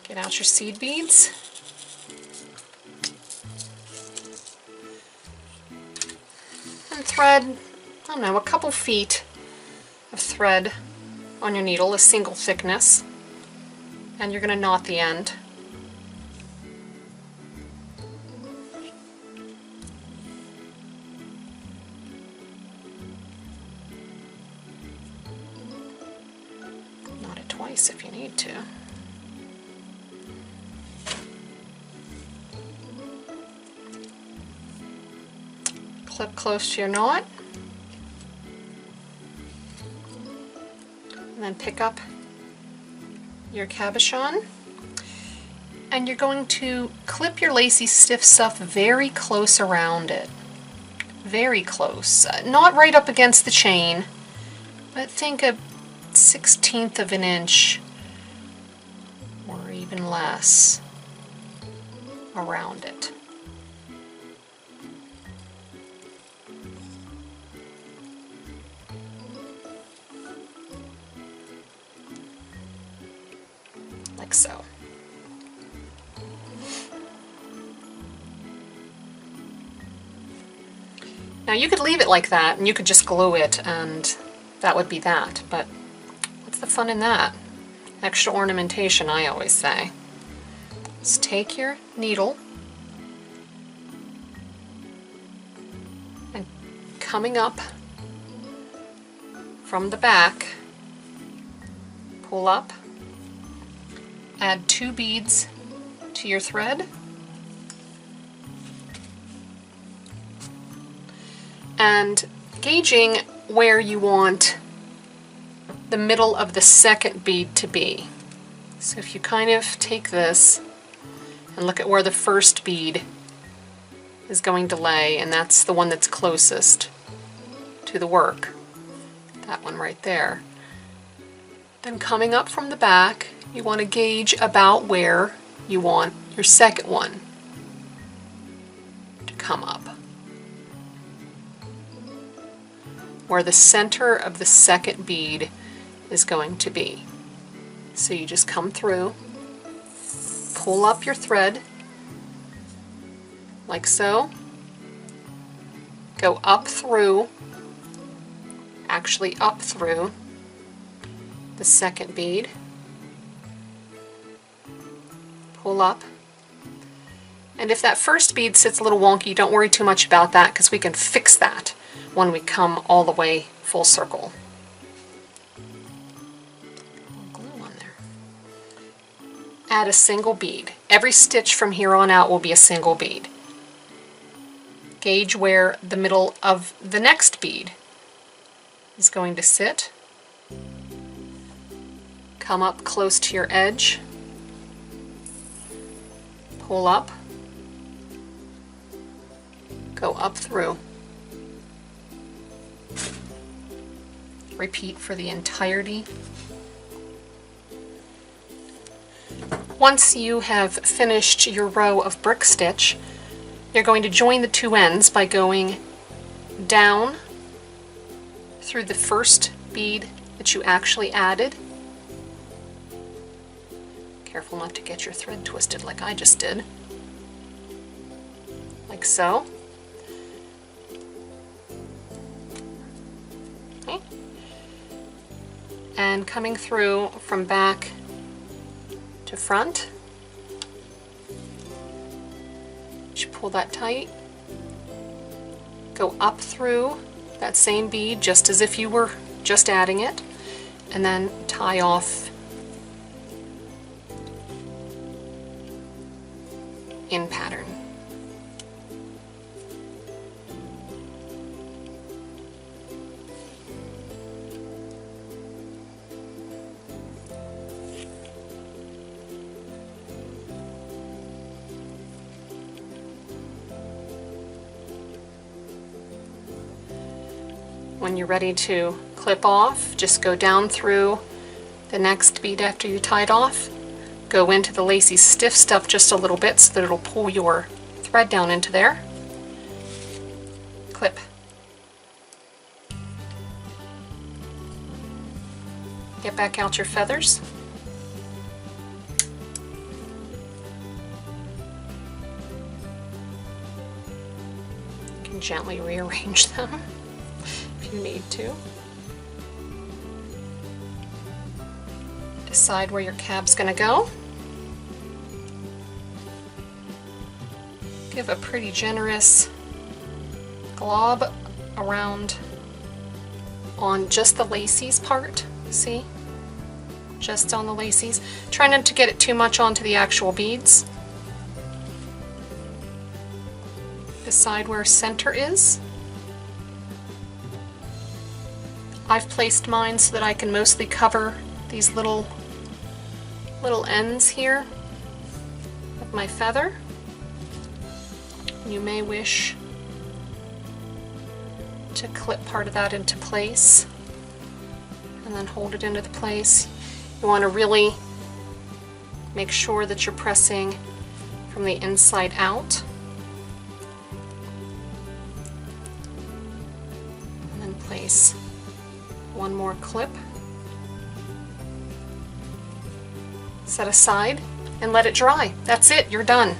Get out your seed beads. And thread, I don't know, a couple feet of thread on your needle, a single thickness. And you're going to knot the end. Knot it twice if you need to. Clip close to your knot. And then pick up your cabochon. And you're going to clip your lacy stiff stuff very close around it. Very close. Not right up against the chain, but think a 1/16 of an inch or even less around it. Like so. Now you could leave it like that and you could just glue it and that would be that, but what's the fun in that? Extra ornamentation, I always say. Just take your needle and coming up from the back, pull up, add 2 beads to your thread, and gauging where you want the middle of the second bead to be. So if you kind of take this and look at where the first bead is going to lay, and that's the one that's closest to the work, that one right there. Then coming up from the back, you want to gauge about where you want your second one to come up. Where the center of the second bead is going to be. So you just come through, pull up your thread, like so, go up through, actually up through the second bead, pull up, and if that first bead sits a little wonky, don't worry too much about that because we can fix that when we come all the way full circle. Glue on there. Add a single bead. Every stitch from here on out will be a single bead. Gauge where the middle of the next bead is going to sit. Come up close to your edge. Pull up. Go up through. Repeat for the entirety. Once you have finished your row of brick stitch, you're going to join the 2 ends by going down through the first bead that you actually added. Careful not to get your thread twisted like I just did. Like so. Okay. And coming through from back to front, just pull that tight, go up through that same bead just as if you were just adding it, and then tie off in pattern. When you're ready to clip off, just go down through the next bead after you tied off, go into the lacy stiff stuff just a little bit so that it'll pull your thread down into there. Clip. Get back out your feathers. You can gently rearrange them if you need to. Decide where your cab's going to go. Give a pretty generous glob around on just the laces part. See? Just on the laces. Try not to get it too much onto the actual beads. Decide where center is. I've placed mine so that I can mostly cover these little ends here of my feather. You may wish to clip part of that into place and then hold it into the place. You want to really make sure that you're pressing from the inside out. And then place one more clip. Set aside and let it dry. That's it, you're done.